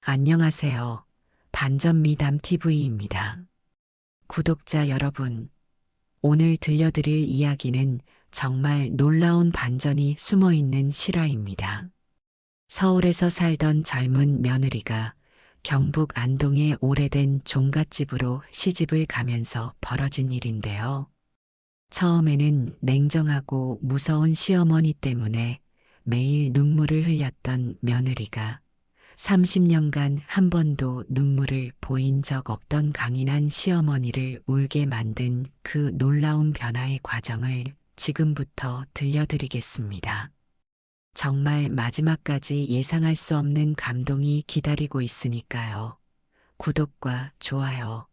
안녕하세요. 반전미담 TV입니다. 구독자 여러분, 오늘 들려드릴 이야기는 정말 놀라운 반전이 숨어 있는 실화입니다. 서울에서 살던 젊은 며느리가 경북 안동의 오래된 종갓집으로 시집을 가면서 벌어진 일인데요. 처음에는 냉정하고 무서운 시어머니 때문에 매일 눈물을 흘렸던 며느리가 30년간 한 번도 눈물을 보인 적 없던 강인한 시어머니를 울게 만든 그 놀라운 변화의 과정을 지금부터 들려드리겠습니다. 정말 마지막까지 예상할 수 없는 감동이 기다리고 있으니까요. 구독과 좋아요,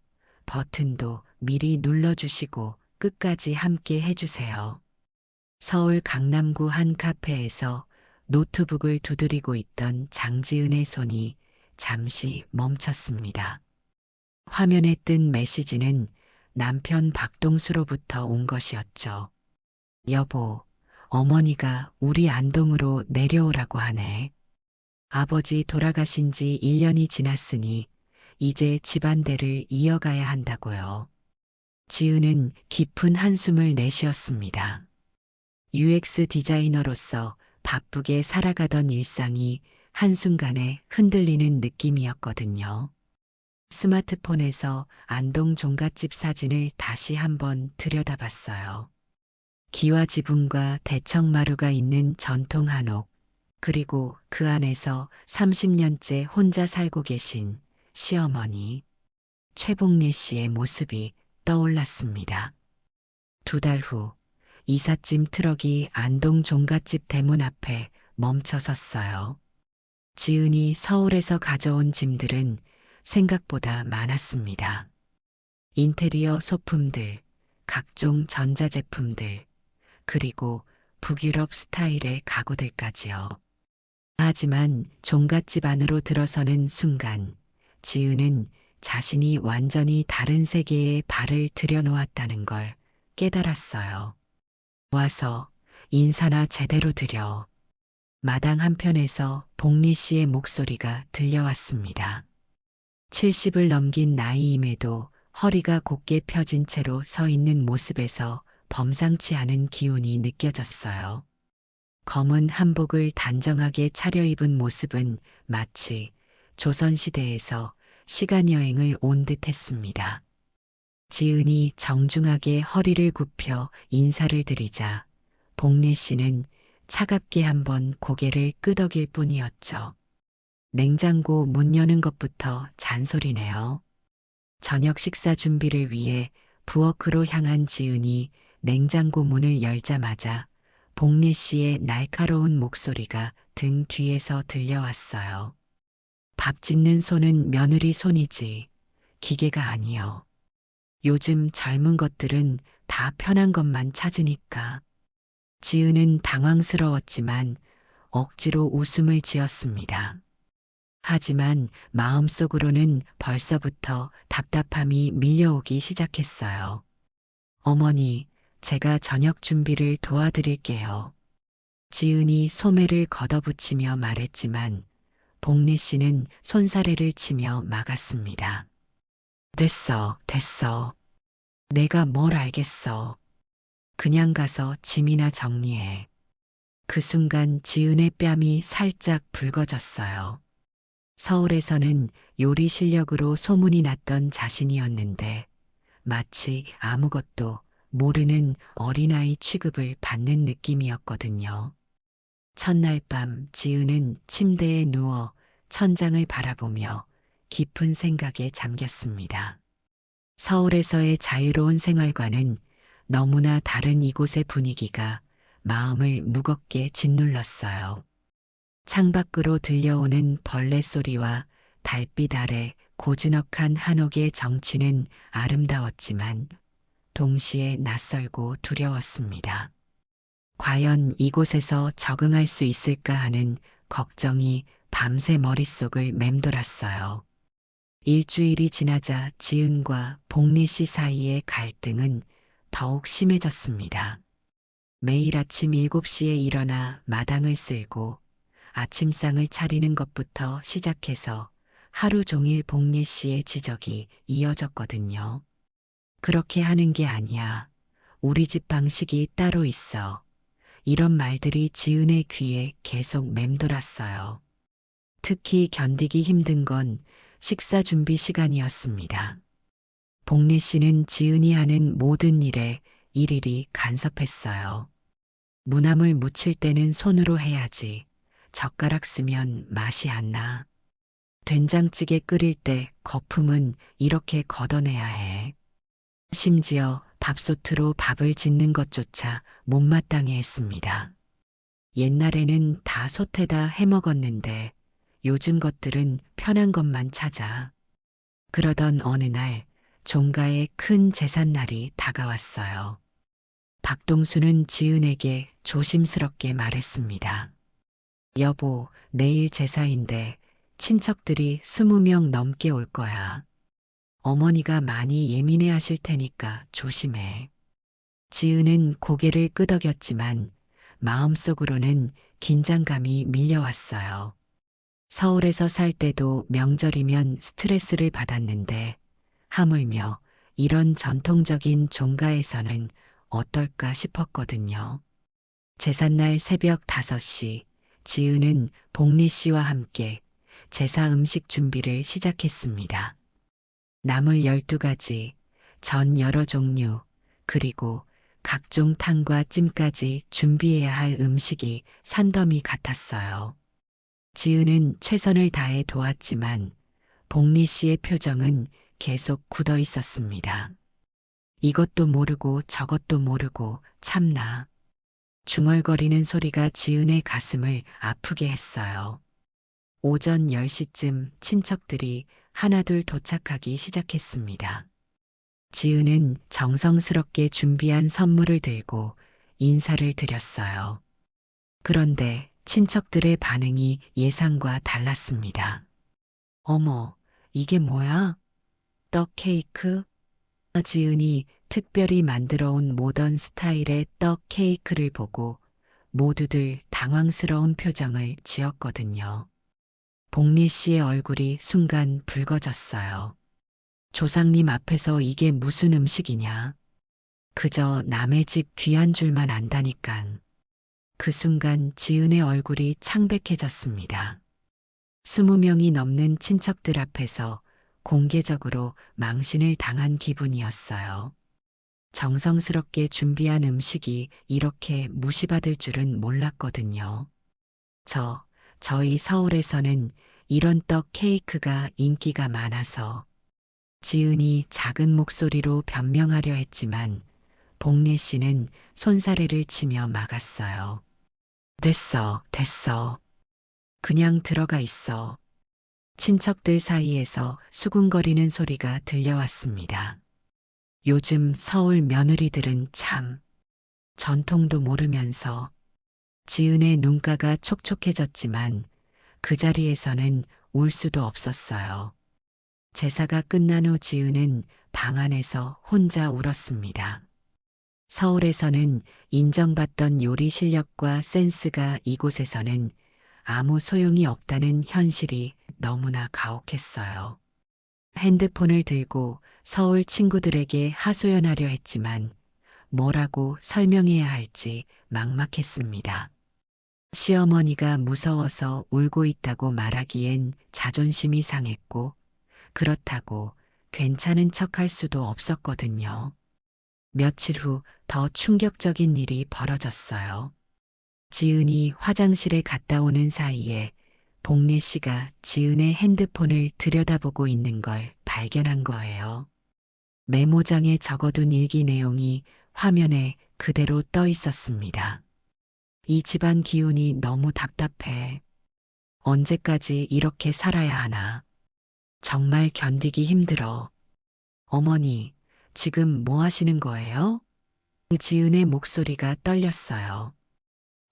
버튼도 미리 눌러주시고 끝까지 함께 해주세요. 서울 강남구 한 카페에서 노트북을 두드리고 있던 장지은의 손이 잠시 멈췄습니다. 화면에 뜬 메시지는 남편 박동수로부터 온 것이었죠. 여보, 어머니가 우리 안동으로 내려오라고 하네. 아버지 돌아가신 지 1년이 지났으니 이제 집안대를 이어가야 한다고요. 지은은 깊은 한숨을 내쉬었습니다. UX 디자이너로서 바쁘게 살아가던 일상이 한순간에 흔들리는 느낌이었거든요. 스마트폰에서 안동 종갓집 사진을 다시 한번 들여다봤어요. 기와 지붕과 대청마루가 있는 전통 한옥, 그리고 그 안에서 30년째 혼자 살고 계신 시어머니 최복래 씨의 모습이 떠올랐습니다. 2달 후, 이삿짐 트럭이 안동 종갓집 대문 앞에 멈춰 섰어요. 지은이 서울에서 가져온 짐들은 생각보다 많았습니다. 인테리어 소품들, 각종 전자제품들, 그리고 북유럽 스타일의 가구들까지요. 하지만 종갓집 안으로 들어서는 순간 지은은 자신이 완전히 다른 세계에 발을 들여놓았다는 걸 깨달았어요. 와서 인사나 제대로 드려. 마당 한편에서 복리 씨의 목소리가 들려왔습니다. 70을 넘긴 나이임에도 허리가 곧게 펴진 채로 서 있는 모습에서 범상치 않은 기운이 느껴졌어요. 검은 한복을 단정하게 차려입은 모습은 마치 조선시대에서 시간여행을 온 듯했습니다. 지은이 정중하게 허리를 굽혀 인사를 드리자 복래 씨는 차갑게 한번 고개를 끄덕일 뿐이었죠. 냉장고 문 여는 것부터 잔소리네요. 저녁 식사 준비를 위해 부엌으로 향한 지은이 냉장고 문을 열자마자 복래 씨의 날카로운 목소리가 등 뒤에서 들려왔어요. 밥 짓는 손은 며느리 손이지 기계가 아니여. 요즘 젊은 것들은 다 편한 것만 찾으니까. 지은은 당황스러웠지만 억지로 웃음을 지었습니다. 하지만 마음속으로는 벌써부터 답답함이 밀려오기 시작했어요. 어머니, 제가 저녁 준비를 도와드릴게요. 지은이 소매를 걷어붙이며 말했지만 복래 씨는 손사래를 치며 막았습니다. 됐어, 됐어. 내가 뭘 알겠어. 그냥 가서 짐이나 정리해. 그 순간 지은의 뺨이 살짝 붉어졌어요. 서울에서는 요리 실력으로 소문이 났던 자신이었는데 마치 아무것도 모르는 어린아이 취급을 받는 느낌이었거든요. 첫날 밤 지은은 침대에 누워 천장을 바라보며 깊은 생각에 잠겼습니다. 서울에서의 자유로운 생활과는 너무나 다른 이곳의 분위기가 마음을 무겁게 짓눌렀어요. 창밖으로 들려오는 벌레 소리와 달빛 아래 고즈넉한 한옥의 정취는 아름다웠지만 동시에 낯설고 두려웠습니다. 과연 이곳에서 적응할 수 있을까 하는 걱정이 밤새 머릿속을 맴돌았어요. 일주일이 지나자 지은과 복리 씨 사이의 갈등은 더욱 심해졌습니다. 매일 아침 7시에 일어나 마당을 쓸고 아침상을 차리는 것부터 시작해서 하루 종일 복례 씨의 지적이 이어졌거든요. 그렇게 하는 게 아니야. 우리 집 방식이 따로 있어. 이런 말들이 지은의 귀에 계속 맴돌았어요. 특히 견디기 힘든 건 식사 준비 시간이었습니다. 복례 씨는 지은이 하는 모든 일에 일일이 간섭했어요. 무나물 무칠 때는 손으로 해야지. 젓가락 쓰면 맛이 안 나. 된장찌개 끓일 때 거품은 이렇게 걷어내야 해. 심지어 밥솥으로 밥을 짓는 것조차 못마땅해 했습니다. 옛날에는 다 솥에다 해 먹었는데 요즘 것들은 편한 것만 찾아. 그러던 어느 날 종가의 큰 제삿날이 다가왔어요. 박동수는 지은에게 조심스럽게 말했습니다. 여보, 내일 제사인데 친척들이 20명 넘게 올 거야. 어머니가 많이 예민해 하실 테니까 조심해. 지은은 고개를 끄덕였지만 마음속으로는 긴장감이 밀려왔어요. 서울에서 살 때도 명절이면 스트레스를 받았는데 하물며 이런 전통적인 종가에서는 어떨까 싶었거든요. 제삿날 새벽 5시 지은은 복리 씨와 함께 제사 음식 준비를 시작했습니다. 나물 12가지, 전 여러 종류, 그리고 각종 탕과 찜까지 준비해야 할 음식이 산더미 같았어요. 지은은 최선을 다해 도왔지만 복리 씨의 표정은 계속 굳어 있었습니다. 이것도 모르고 저것도 모르고 참나. 중얼거리는 소리가 지은의 가슴을 아프게 했어요. 오전 10시쯤 친척들이 하나둘 도착하기 시작했습니다. 지은은 정성스럽게 준비한 선물을 들고 인사를 드렸어요. 그런데 친척들의 반응이 예상과 달랐습니다. 어머, 이게 뭐야? 떡 케이크? 지은이 특별히 만들어 온 모던 스타일의 떡 케이크를 보고 모두들 당황스러운 표정을 지었거든요. 복리 씨의 얼굴이 순간 붉어졌어요. 조상님 앞에서 이게 무슨 음식이냐? 그저 남의 집 귀한 줄만 안다니깐. 그 순간 지은의 얼굴이 창백해졌습니다. 20명이 넘는 친척들 앞에서 공개적으로 망신을 당한 기분이었어요. 정성스럽게 준비한 음식이 이렇게 무시받을 줄은 몰랐거든요. 저희 서울에서는 이런 떡 케이크가 인기가 많아서 지은이 작은 목소리로 변명하려 했지만 복례 씨는 손사래를 치며 막았어요. 됐어, 됐어. 그냥 들어가 있어. 친척들 사이에서 수군거리는 소리가 들려왔습니다. 요즘 서울 며느리들은 참 전통도 모르면서. 지은의 눈가가 촉촉해졌지만 그 자리에서는 울 수도 없었어요. 제사가 끝난 후 지은은 방 안에서 혼자 울었습니다. 서울에서는 인정받던 요리 실력과 센스가 이곳에서는 아무 소용이 없다는 현실이 너무나 가혹했어요. 핸드폰을 들고 서울 친구들에게 하소연하려 했지만 뭐라고 설명해야 할지 막막했습니다. 시어머니가 무서워서 울고 있다고 말하기엔 자존심이 상했고 그렇다고 괜찮은 척할 수도 없었거든요. 며칠 후 더 충격적인 일이 벌어졌어요. 지은이 화장실에 갔다 오는 사이에 복례 씨가 지은의 핸드폰을 들여다보고 있는 걸 발견한 거예요. 메모장에 적어둔 일기 내용이 화면에 그대로 떠 있었습니다. 이 집안 기운이 너무 답답해. 언제까지 이렇게 살아야 하나. 정말 견디기 힘들어. 어머니, 지금 뭐 하시는 거예요? 지은의 목소리가 떨렸어요.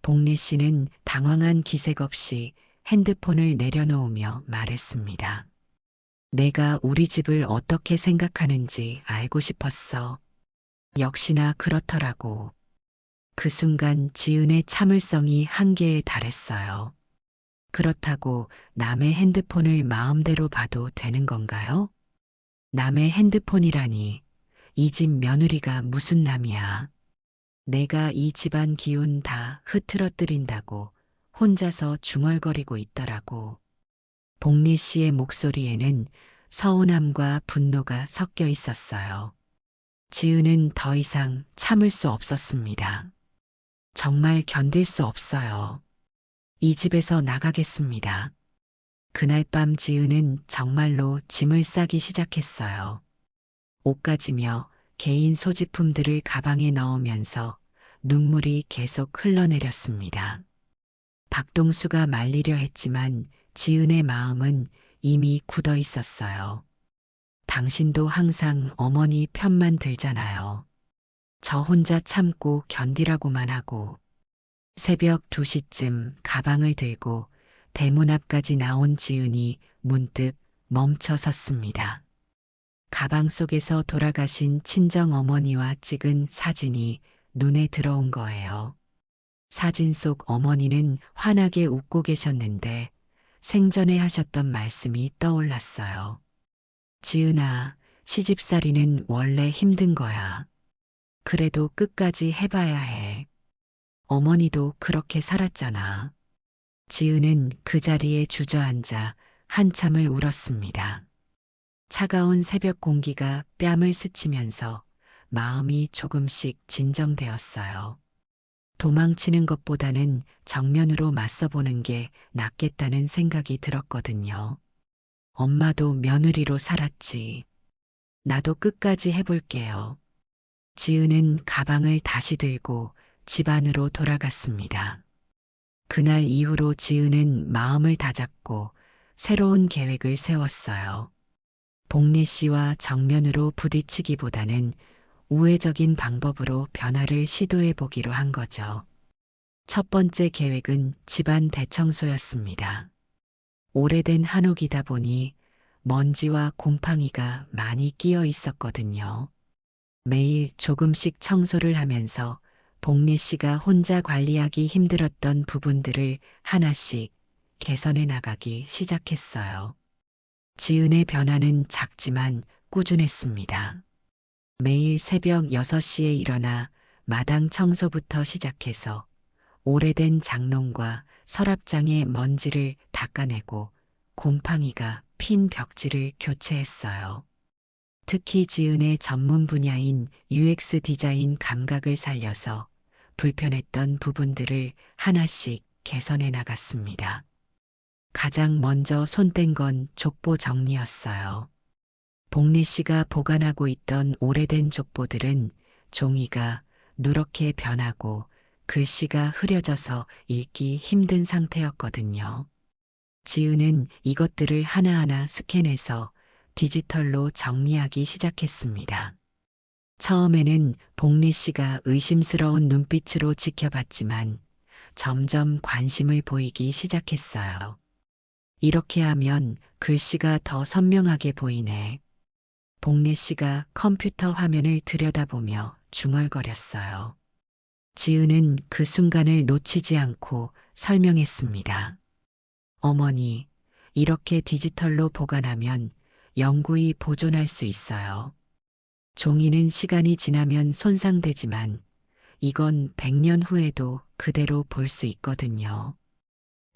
복례 씨는 당황한 기색 없이 핸드폰을 내려놓으며 말했습니다. 내가 우리 집을 어떻게 생각하는지 알고 싶었어. 역시나 그렇더라고. 그 순간 지은의 참을성이 한계에 달했어요. 그렇다고 남의 핸드폰을 마음대로 봐도 되는 건가요? 남의 핸드폰이라니, 이 집 며느리가 무슨 남이야. 내가 이 집안 기운 다 흐트러뜨린다고 혼자서 중얼거리고 있더라고. 복리 씨의 목소리에는 서운함과 분노가 섞여 있었어요. 지은은 더 이상 참을 수 없었습니다. 정말 견딜 수 없어요. 이 집에서 나가겠습니다. 그날 밤 지은은 정말로 짐을 싸기 시작했어요. 옷가지며 개인 소지품들을 가방에 넣으면서 눈물이 계속 흘러내렸습니다. 박동수가 말리려 했지만 지은의 마음은 이미 굳어 있었어요. 당신도 항상 어머니 편만 들잖아요. 저 혼자 참고 견디라고만 하고. 새벽 2시쯤 가방을 들고 대문 앞까지 나온 지은이 문득 멈춰 섰습니다. 가방 속에서 돌아가신 친정 어머니와 찍은 사진이 눈에 들어온 거예요. 사진 속 어머니는 환하게 웃고 계셨는데 생전에 하셨던 말씀이 떠올랐어요. 지은아, 시집살이는 원래 힘든 거야. 그래도 끝까지 해봐야 해. 어머니도 그렇게 살았잖아. 지은은 그 자리에 주저앉아 한참을 울었습니다. 차가운 새벽 공기가 뺨을 스치면서 마음이 조금씩 진정되었어요. 도망치는 것보다는 정면으로 맞서보는 게 낫겠다는 생각이 들었거든요. 엄마도 며느리로 살았지. 나도 끝까지 해볼게요. 지은은 가방을 다시 들고 집 안으로 돌아갔습니다. 그날 이후로 지은은 마음을 다잡고 새로운 계획을 세웠어요. 복리 씨와 정면으로 부딪히기보다는 우회적인 방법으로 변화를 시도해 보기로 한 거죠. 첫 번째 계획은 집안 대청소였습니다. 오래된 한옥이다 보니 먼지와 곰팡이가 많이 끼어 있었거든요. 매일 조금씩 청소를 하면서 복리 씨가 혼자 관리하기 힘들었던 부분들을 하나씩 개선해 나가기 시작했어요. 지은의 변화는 작지만 꾸준했습니다. 매일 새벽 6시에 일어나 마당 청소부터 시작해서 오래된 장롱과 서랍장의 먼지를 닦아내고 곰팡이가 핀 벽지를 교체했어요. 특히 지은의 전문 분야인 UX 디자인 감각을 살려서 불편했던 부분들을 하나씩 개선해 나갔습니다. 가장 먼저 손댄 건 족보 정리였어요. 복리 씨가 보관하고 있던 오래된 족보들은 종이가 누렇게 변하고 글씨가 흐려져서 읽기 힘든 상태였거든요. 지은은 이것들을 하나하나 스캔해서 디지털로 정리하기 시작했습니다. 처음에는 복리 씨가 의심스러운 눈빛으로 지켜봤지만 점점 관심을 보이기 시작했어요. 이렇게 하면 글씨가 더 선명하게 보이네. 복리 씨가 컴퓨터 화면을 들여다보며 중얼거렸어요. 지은은 그 순간을 놓치지 않고 설명했습니다. 어머니, 이렇게 디지털로 보관하면 영구히 보존할 수 있어요. 종이는 시간이 지나면 손상되지만 이건 100년 후에도 그대로 볼 수 있거든요.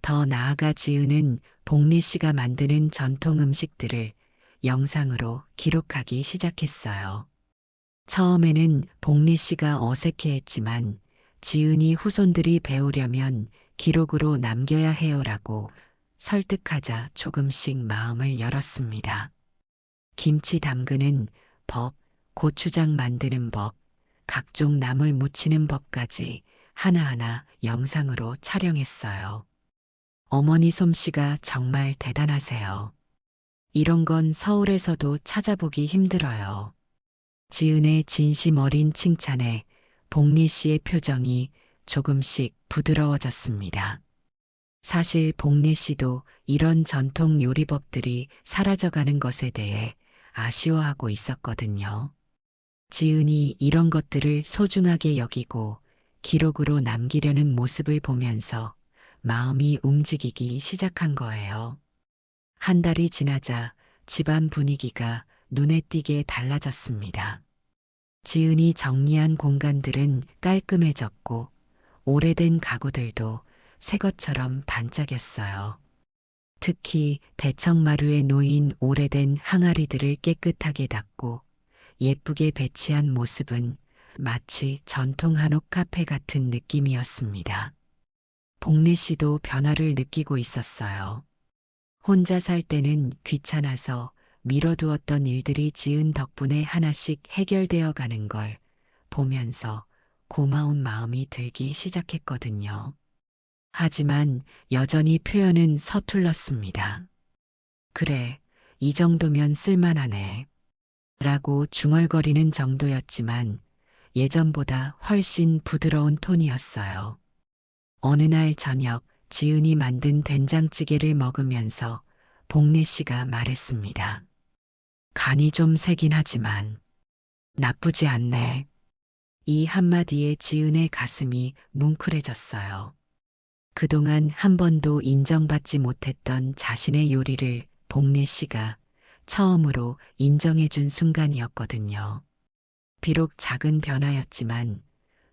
더 나아가 지은은 복리 씨가 만드는 전통 음식들을 영상으로 기록하기 시작했어요. 처음에는 복리 씨가 어색해했지만 지은이 후손들이 배우려면 기록으로 남겨야 해요라고 설득하자 조금씩 마음을 열었습니다. 김치 담그는 법, 고추장 만드는 법, 각종 나물 무치는 법까지 하나하나 영상으로 촬영했어요. 어머니 솜씨가 정말 대단하세요. 이런 건 서울에서도 찾아보기 힘들어요. 지은의 진심 어린 칭찬에 복리 씨의 표정이 조금씩 부드러워졌습니다. 사실 복리 씨도 이런 전통 요리법들이 사라져가는 것에 대해 아쉬워하고 있었거든요. 지은이 이런 것들을 소중하게 여기고 기록으로 남기려는 모습을 보면서 마음이 움직이기 시작한 거예요. 한 달이 지나자 집안 분위기가 눈에 띄게 달라졌습니다. 지은이 정리한 공간들은 깔끔해졌고 오래된 가구들도 새 것처럼 반짝였어요. 특히 대청마루에 놓인 오래된 항아리들을 깨끗하게 닦고 예쁘게 배치한 모습은 마치 전통 한옥 카페 같은 느낌이었습니다. 복례 씨도 변화를 느끼고 있었어요. 혼자 살 때는 귀찮아서 미뤄두었던 일들이 지은 덕분에 하나씩 해결되어 가는 걸 보면서 고마운 마음이 들기 시작했거든요. 하지만 여전히 표현은 서툴렀습니다. 그래, 이 정도면 쓸만하네. 라고 중얼거리는 정도였지만 예전보다 훨씬 부드러운 톤이었어요. 어느 날 저녁 지은이 만든 된장찌개를 먹으면서 복례 씨가 말했습니다. 간이 좀 세긴 하지만 나쁘지 않네. 이 한마디에 지은의 가슴이 뭉클해졌어요. 그동안 한 번도 인정받지 못했던 자신의 요리를 복례 씨가 처음으로 인정해준 순간이었거든요. 비록 작은 변화였지만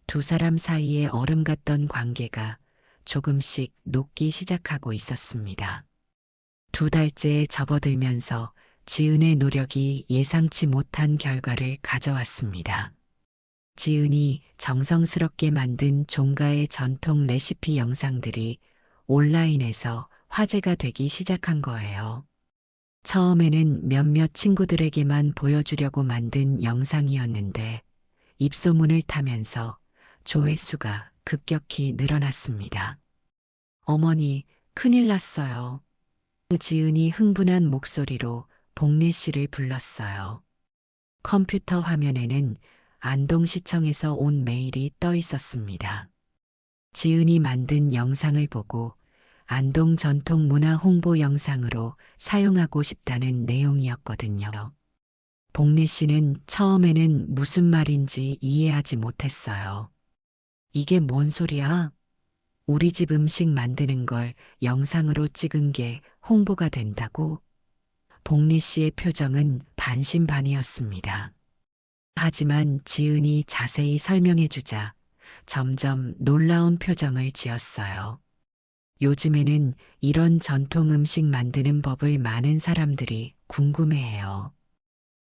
두 사람 사이의 얼음 같던 관계가 조금씩 녹기 시작하고 있었습니다. 두 달째에 접어들면서 지은의 노력이 예상치 못한 결과를 가져왔습니다. 지은이 정성스럽게 만든 종가의 전통 레시피 영상들이 온라인에서 화제가 되기 시작한 거예요. 처음에는 몇몇 친구들에게만 보여주려고 만든 영상이었는데 입소문을 타면서 조회수가 급격히 늘어났습니다. 어머니, 큰일 났어요. 지은이 흥분한 목소리로 복례 씨를 불렀어요. 컴퓨터 화면에는 안동시청에서 온 메일이 떠 있었습니다. 지은이 만든 영상을 보고 안동 전통 문화 홍보 영상으로 사용하고 싶다는 내용이었거든요. 복례 씨는 처음에는 무슨 말인지 이해하지 못했어요. 이게 뭔 소리야? 우리 집 음식 만드는 걸 영상으로 찍은 게 홍보가 된다고? 복례 씨의 표정은 반신반의였습니다. 하지만 지은이 자세히 설명해 주자 점점 놀라운 표정을 지었어요. 요즘에는 이런 전통 음식 만드는 법을 많은 사람들이 궁금해해요.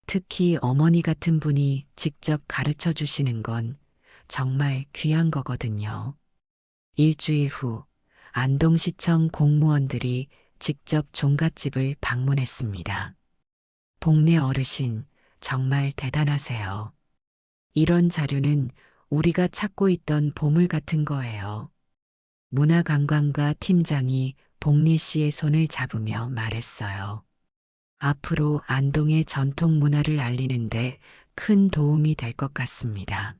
특히 어머니 같은 분이 직접 가르쳐 주시는 건 정말 귀한 거거든요. 일주일 후 안동시청 공무원들이 직접 종갓집을 방문했습니다. 복례 어르신, 정말 대단하세요. 이런 자료는 우리가 찾고 있던 보물 같은 거예요. 문화관광가 팀장이 복례 씨의 손을 잡으며 말했어요. 앞으로 안동의 전통 문화를 알리는데 큰 도움이 될 것 같습니다.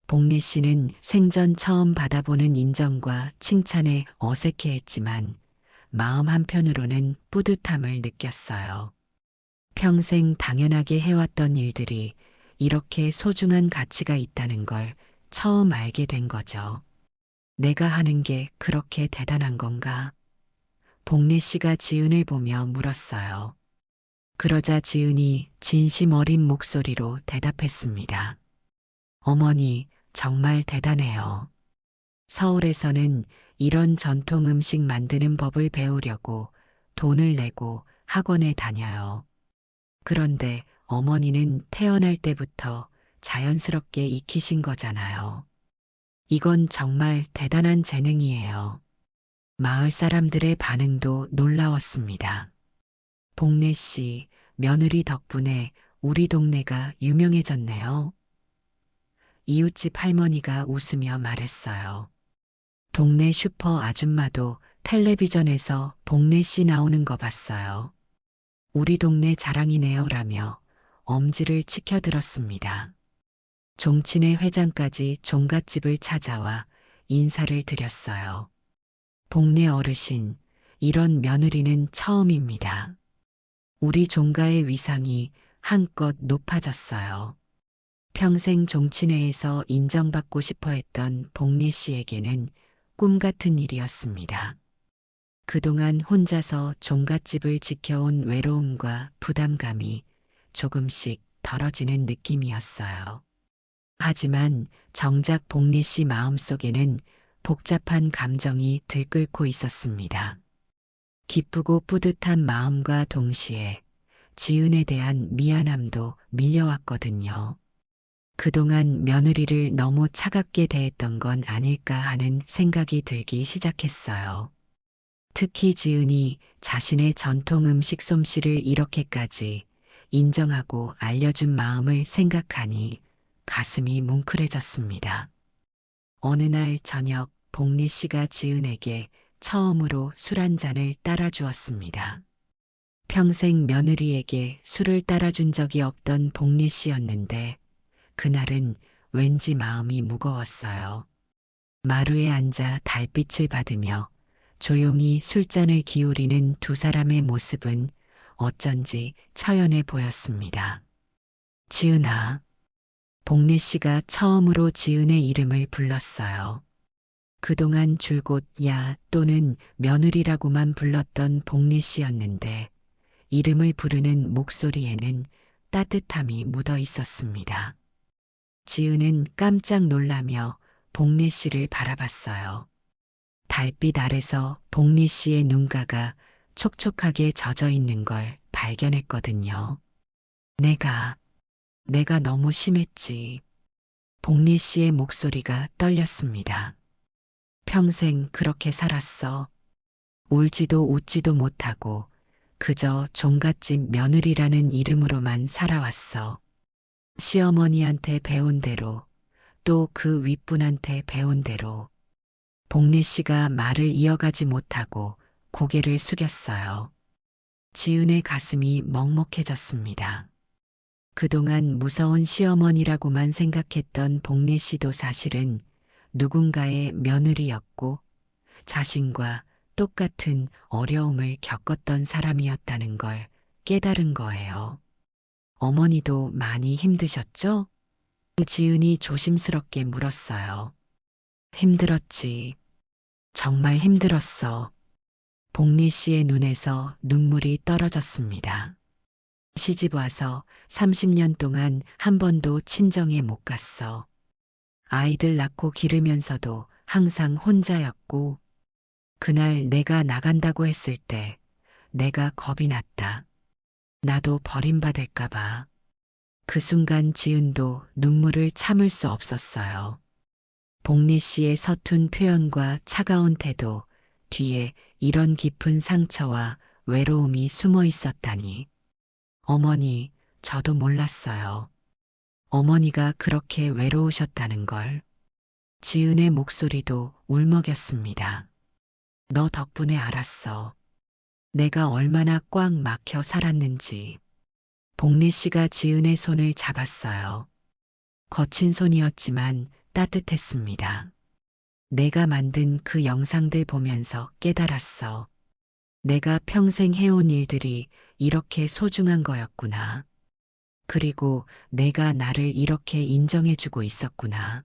복례 씨는 생전 처음 받아보는 인정과 칭찬에 어색해했지만 마음 한편으로는 뿌듯함을 느꼈어요. 평생 당연하게 해왔던 일들이 이렇게 소중한 가치가 있다는 걸 처음 알게 된 거죠. 내가 하는 게 그렇게 대단한 건가? 복례 씨가 지은을 보며 물었어요. 그러자 지은이 진심 어린 목소리로 대답했습니다. 어머니, 정말 대단해요. 서울에서는 이런 전통 음식 만드는 법을 배우려고 돈을 내고 학원에 다녀요. 그런데 어머니는 태어날 때부터 자연스럽게 익히신 거잖아요. 이건 정말 대단한 재능이에요. 마을 사람들의 반응도 놀라웠습니다. 복례 씨, 며느리 덕분에 우리 동네가 유명해졌네요. 이웃집 할머니가 웃으며 말했어요. 동네 슈퍼 아줌마도 텔레비전에서 복례 씨 나오는 거 봤어요. 우리 동네 자랑이네요 라며 엄지를 치켜들었습니다. 종친회 회장까지 종갓집을 찾아와 인사를 드렸어요. 복례 어르신, 이런 며느리는 처음입니다. 우리 종가의 위상이 한껏 높아졌어요. 평생 종친회에서 인정받고 싶어 했던 복례 씨에게는 꿈 같은 일이었습니다. 그동안 혼자서 종갓집을 지켜온 외로움과 부담감이 조금씩 덜어지는 느낌이었어요. 하지만 정작 복리 씨 마음속에는 복잡한 감정이 들끓고 있었습니다. 기쁘고 뿌듯한 마음과 동시에 지은에 대한 미안함도 밀려왔거든요. 그동안 며느리를 너무 차갑게 대했던 건 아닐까 하는 생각이 들기 시작했어요. 특히 지은이 자신의 전통 음식 솜씨를 이렇게까지 인정하고 알려준 마음을 생각하니 가슴이 뭉클해졌습니다. 어느 날 저녁 복리 씨가 지은에게 처음으로 술 한 잔을 따라주었습니다. 평생 며느리에게 술을 따라준 적이 없던 복리 씨였는데 그날은 왠지 마음이 무거웠어요. 마루에 앉아 달빛을 받으며 조용히 술잔을 기울이는 두 사람의 모습은 어쩐지 처연해 보였습니다. 지은아. 복리 씨가 처음으로 지은의 이름을 불렀어요. 그동안 줄곧 야 또는 며느리라고만 불렀던 복리 씨였는데 이름을 부르는 목소리에는 따뜻함이 묻어 있었습니다. 지은은 깜짝 놀라며 복리 씨를 바라봤어요. 달빛 아래서 복리 씨의 눈가가 촉촉하게 젖어 있는 걸 발견했거든요. 내가 너무 심했지. 복리 씨의 목소리가 떨렸습니다. 평생 그렇게 살았어. 울지도 웃지도 못하고 그저 종갓집 며느리라는 이름으로만 살아왔어. 시어머니한테 배운 대로 또 그 윗분한테 배운 대로 복리 씨가 말을 이어가지 못하고 고개를 숙였어요. 지은의 가슴이 먹먹해졌습니다. 그동안 무서운 시어머니라고만 생각했던 복리 씨도 사실은 누군가의 며느리였고 자신과 똑같은 어려움을 겪었던 사람이었다는 걸 깨달은 거예요. 어머니도 많이 힘드셨죠? 지은이 조심스럽게 물었어요. 힘들었지. 정말 힘들었어. 복리 씨의 눈에서 눈물이 떨어졌습니다. 시집 와서 30년 동안 한 번도 친정에 못 갔어. 아이들 낳고 기르면서도 항상 혼자였고, 그날 내가 나간다고 했을 때 내가 겁이 났다. 나도 버림받을까봐. 그 순간 지은도 눈물을 참을 수 없었어요. 복리 씨의 서툰 표현과 차가운 태도 뒤에 이런 깊은 상처와 외로움이 숨어 있었다니. 어머니, 저도 몰랐어요. 어머니가 그렇게 외로우셨다는 걸. 지은의 목소리도 울먹였습니다. 너 덕분에 알았어. 내가 얼마나 꽉 막혀 살았는지. 복리 씨가 지은의 손을 잡았어요. 거친 손이었지만 따뜻했습니다. 내가 만든 그 영상들 보면서 깨달았어. 내가 평생 해온 일들이 이렇게 소중한 거였구나. 그리고 내가 나를 이렇게 인정해주고 있었구나.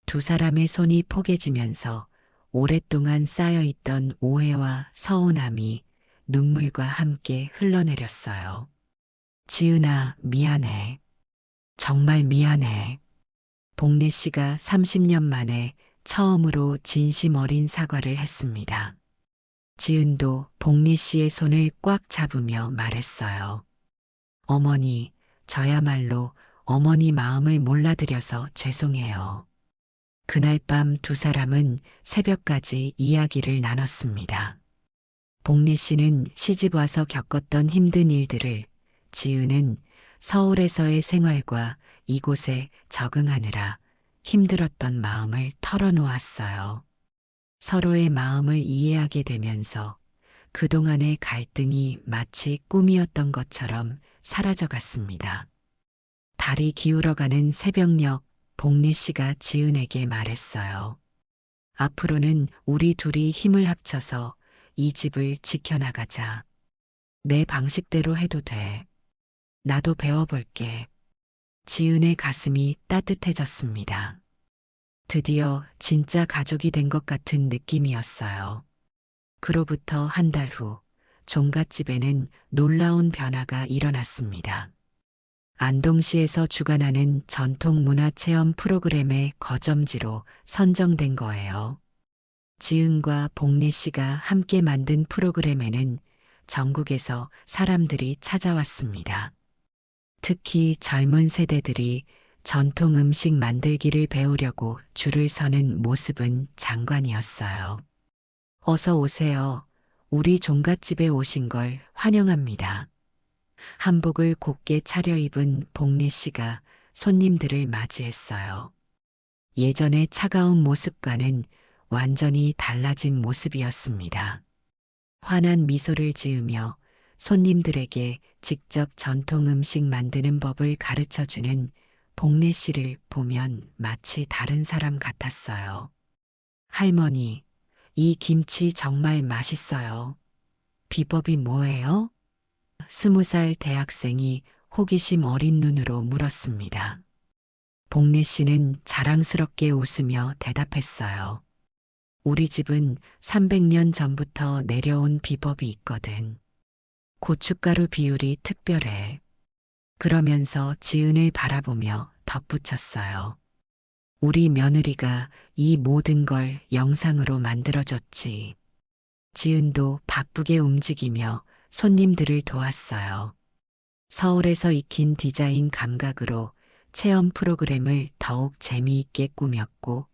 두 사람의 손이 포개지면서 오랫동안 쌓여있던 오해와 서운함이 눈물과 함께 흘러내렸어요. 지은아, 미안해. 정말 미안해. 복리 씨가 30년 만에 처음으로 진심 어린 사과를 했습니다. 지은도 복리 씨의 손을 꽉 잡으며 말했어요. 어머니, 저야말로 어머니 마음을 몰라드려서 죄송해요. 그날 밤 두 사람은 새벽까지 이야기를 나눴습니다. 복리 씨는 시집 와서 겪었던 힘든 일들을, 지은은 서울에서의 생활과 이곳에 적응하느라 힘들었던 마음을 털어놓았어요. 서로의 마음을 이해하게 되면서 그동안의 갈등이 마치 꿈이었던 것처럼 사라져갔습니다. 달이 기울어가는 새벽녘 복리 씨가 지은에게 말했어요. 앞으로는 우리 둘이 힘을 합쳐서 이 집을 지켜나가자. 내 방식대로 해도 돼. 나도 배워볼게. 지은의 가슴이 따뜻해졌습니다. 드디어 진짜 가족이 된 것 같은 느낌이었어요. 그로부터 한 달 후, 종갓집에는 놀라운 변화가 일어났습니다. 안동시에서 주관하는 전통문화체험 프로그램의 거점지로 선정된 거예요. 지은과 복례 씨가 함께 만든 프로그램에는 전국에서 사람들이 찾아왔습니다. 특히 젊은 세대들이 전통 음식 만들기를 배우려고 줄을 서는 모습은 장관이었어요. 어서 오세요. 우리 종갓집에 오신 걸 환영합니다. 한복을 곱게 차려입은 복례 씨가 손님들을 맞이했어요. 예전의 차가운 모습과는 완전히 달라진 모습이었습니다. 환한 미소를 지으며 손님들에게 직접 전통 음식 만드는 법을 가르쳐 주는 복례 씨를 보면 마치 다른 사람 같았어요. 할머니, 이 김치 정말 맛있어요. 비법이 뭐예요? 20살 대학생이 호기심 어린 눈으로 물었습니다. 복례 씨는 자랑스럽게 웃으며 대답했어요. 우리 집은 300년 전부터 내려온 비법이 있거든. 고춧가루 비율이 특별해. 그러면서 지은을 바라보며 덧붙였어요. 우리 며느리가 이 모든 걸 영상으로 만들어줬지. 지은도 바쁘게 움직이며 손님들을 도왔어요. 서울에서 익힌 디자인 감각으로 체험 프로그램을 더욱 재미있게 꾸몄고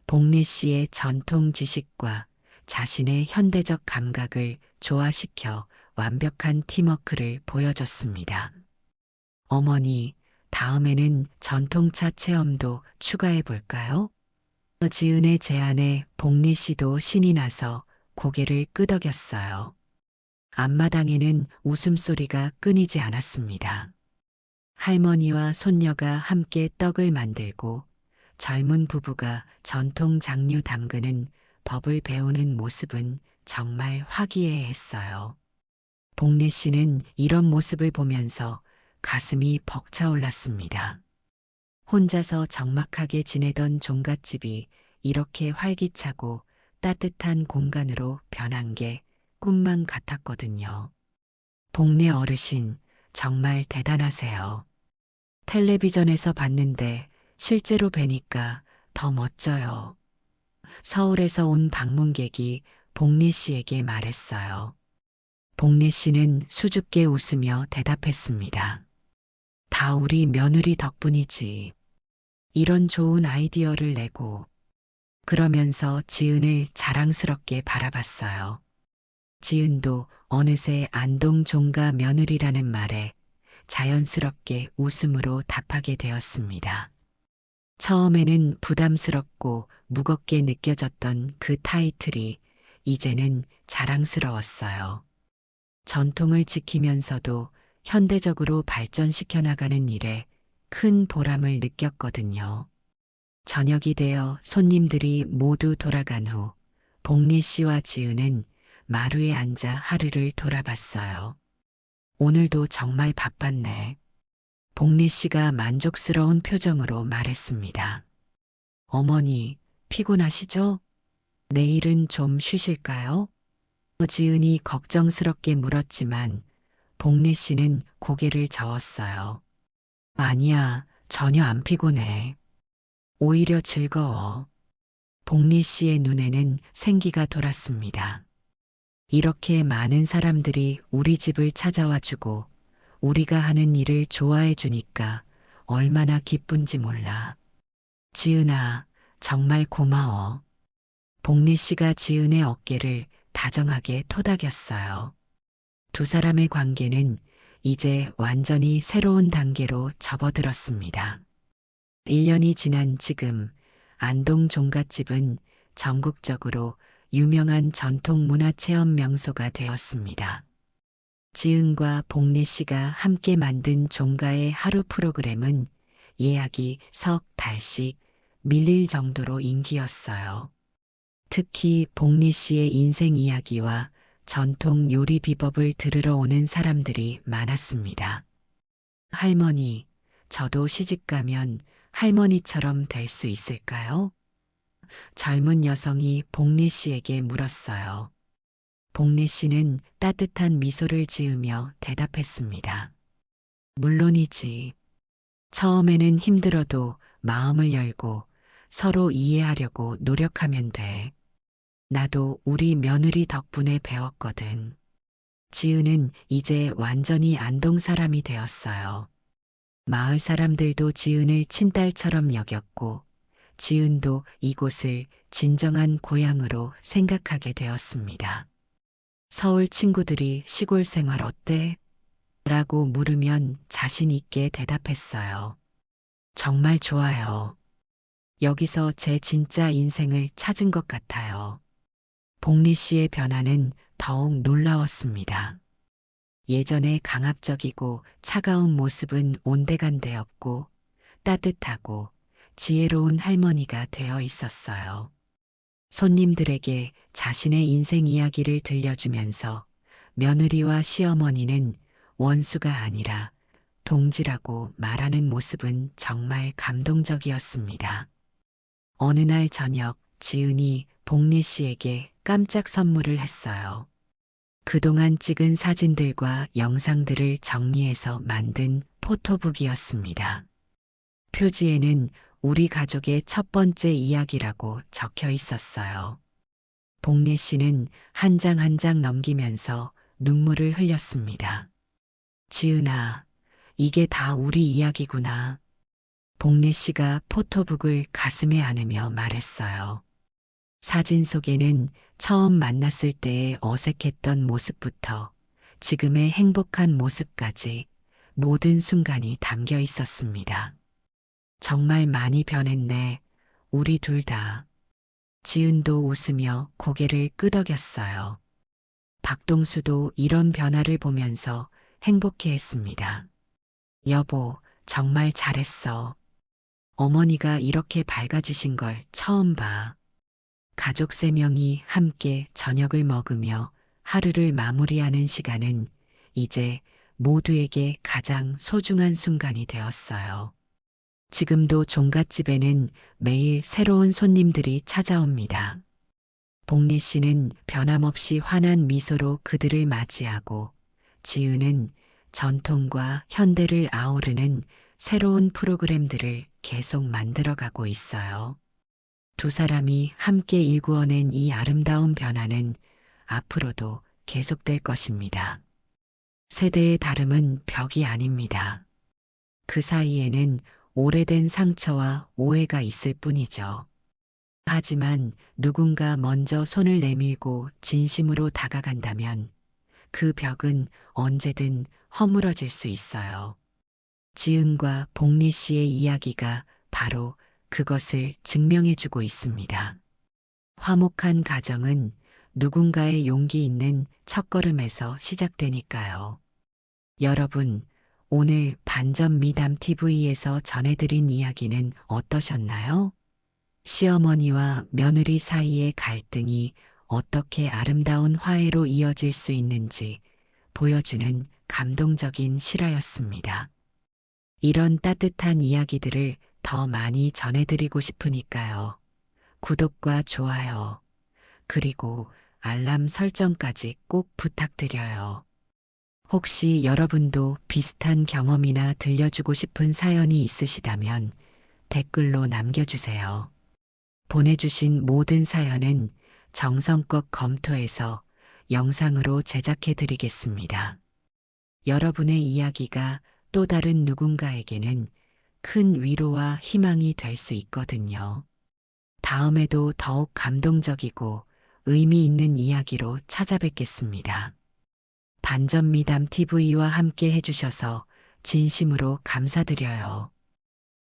복례 씨의 전통 지식과 자신의 현대적 감각을 조화시켜 완벽한 팀워크를 보여줬습니다. 어머니, 다음에는 전통차 체험도 추가해 볼까요? 지은의 제안에 복례 씨도 신이 나서 고개를 끄덕였어요. 앞마당에는 웃음소리가 끊이지 않았습니다. 할머니와 손녀가 함께 떡을 만들고 젊은 부부가 전통 장류 담그는 법을 배우는 모습은 정말 화기애애했어요. 복례 씨는 이런 모습을 보면서 가슴이 벅차올랐습니다. 혼자서 적막하게 지내던 종갓집이 이렇게 활기차고 따뜻한 공간으로 변한 게 꿈만 같았거든요. 복례 어르신, 정말 대단하세요. 텔레비전에서 봤는데 실제로 뵈니까 더 멋져요. 서울에서 온 방문객이 복례 씨에게 말했어요. 복례 씨는 수줍게 웃으며 대답했습니다. 다 우리 며느리 덕분이지. 이런 좋은 아이디어를 내고 그러면서 지은을 자랑스럽게 바라봤어요. 지은도 어느새 안동 종가 며느리라는 말에 자연스럽게 웃음으로 답하게 되었습니다. 처음에는 부담스럽고 무겁게 느껴졌던 그 타이틀이 이제는 자랑스러웠어요. 전통을 지키면서도 현대적으로 발전시켜 나가는 일에 큰 보람을 느꼈거든요. 저녁이 되어 손님들이 모두 돌아간 후 복례 씨와 지은은 마루에 앉아 하루를 돌아봤어요. 오늘도 정말 바빴네. 복례 씨가 만족스러운 표정으로 말했습니다. 어머니, 피곤하시죠? 내일은 좀 쉬실까요? 지은이 걱정스럽게 물었지만 복례 씨는 고개를 저었어요. 아니야, 전혀 안 피곤해. 오히려 즐거워. 복례 씨의 눈에는 생기가 돌았습니다. 이렇게 많은 사람들이 우리 집을 찾아와 주고 우리가 하는 일을 좋아해 주니까 얼마나 기쁜지 몰라. 지은아, 정말 고마워. 복례 씨가 지은의 어깨를 다정하게 토닥였어요. 두 사람의 관계는 이제 완전히 새로운 단계로 접어들었습니다. 1년이 지난 지금 안동 종갓집은 전국적으로 유명한 전통 문화 체험 명소가 되었습니다. 지은과 복례 씨가 함께 만든 종가의 하루 프로그램은 예약이 석 달씩 밀릴 정도로 인기였어요. 특히 복례 씨의 인생 이야기와 전통 요리 비법을 들으러 오는 사람들이 많았습니다. 할머니, 저도 시집 가면 할머니처럼 될 수 있을까요? 젊은 여성이 복례 씨에게 물었어요. 복례 씨는 따뜻한 미소를 지으며 대답했습니다. 물론이지. 처음에는 힘들어도 마음을 열고 서로 이해하려고 노력하면 돼. 나도 우리 며느리 덕분에 배웠거든. 지은은 이제 완전히 안동 사람이 되었어요. 마을 사람들도 지은을 친딸처럼 여겼고, 지은도 이곳을 진정한 고향으로 생각하게 되었습니다. 서울 친구들이 시골 생활 어때? 라고 물으면 자신 있게 대답했어요. 정말 좋아요. 여기서 제 진짜 인생을 찾은 것 같아요. 복리 씨의 변화는 더욱 놀라웠습니다. 예전에 강압적이고 차가운 모습은 온데간데없고 따뜻하고 지혜로운 할머니가 되어 있었어요. 손님들에게 자신의 인생 이야기를 들려주면서 며느리와 시어머니는 원수가 아니라 동지라고 말하는 모습은 정말 감동적이었습니다. 어느 날 저녁 지은이 복리 씨에게 깜짝 선물을 했어요. 그동안 찍은 사진들과 영상들을 정리해서 만든 포토북이었습니다. 표지에는 우리 가족의 첫 번째 이야기라고 적혀 있었어요. 복례 씨는 한 장 한 장 넘기면서 눈물을 흘렸습니다. 지은아, 이게 다 우리 이야기구나. 복례 씨가 포토북을 가슴에 안으며 말했어요. 사진 속에는 처음 만났을 때의 어색했던 모습부터 지금의 행복한 모습까지 모든 순간이 담겨 있었습니다. 정말 많이 변했네, 우리 둘 다. 지은도 웃으며 고개를 끄덕였어요. 박동수도 이런 변화를 보면서 행복해했습니다. 여보, 정말 잘했어. 어머니가 이렇게 밝아지신 걸 처음 봐. 가족 3명이 함께 저녁을 먹으며 하루를 마무리하는 시간은 이제 모두에게 가장 소중한 순간이 되었어요. 지금도 종갓집에는 매일 새로운 손님들이 찾아옵니다. 복리 씨는 변함없이 환한 미소로 그들을 맞이하고 지은은 전통과 현대를 아우르는 새로운 프로그램들을 계속 만들어가고 있어요. 두 사람이 함께 일구어낸 이 아름다운 변화는 앞으로도 계속될 것입니다. 세대의 다름은 벽이 아닙니다. 그 사이에는 오래된 상처와 오해가 있을 뿐이죠. 하지만 누군가 먼저 손을 내밀고 진심으로 다가간다면 그 벽은 언제든 허물어질 수 있어요. 지은과 복리 씨의 이야기가 바로 그것을 증명해주고 있습니다. 화목한 가정은 누군가의 용기 있는 첫걸음에서 시작되니까요. 여러분, 오늘 반전 미담 TV에서 전해드린 이야기는 어떠셨나요? 시어머니와 며느리 사이의 갈등이 어떻게 아름다운 화해로 이어질 수 있는지 보여주는 감동적인 실화였습니다. 이런 따뜻한 이야기들을 더 많이 전해드리고 싶으니까요. 구독과 좋아요, 그리고 알람 설정까지 꼭 부탁드려요. 혹시 여러분도 비슷한 경험이나 들려주고 싶은 사연이 있으시다면 댓글로 남겨주세요. 보내주신 모든 사연은 정성껏 검토해서 영상으로 제작해드리겠습니다. 여러분의 이야기가 또 다른 누군가에게는 큰 위로와 희망이 될 수 있거든요. 다음에도 더욱 감동적이고 의미 있는 이야기로 찾아뵙겠습니다. 반전 미담 TV와 함께 해주셔서 진심으로 감사드려요.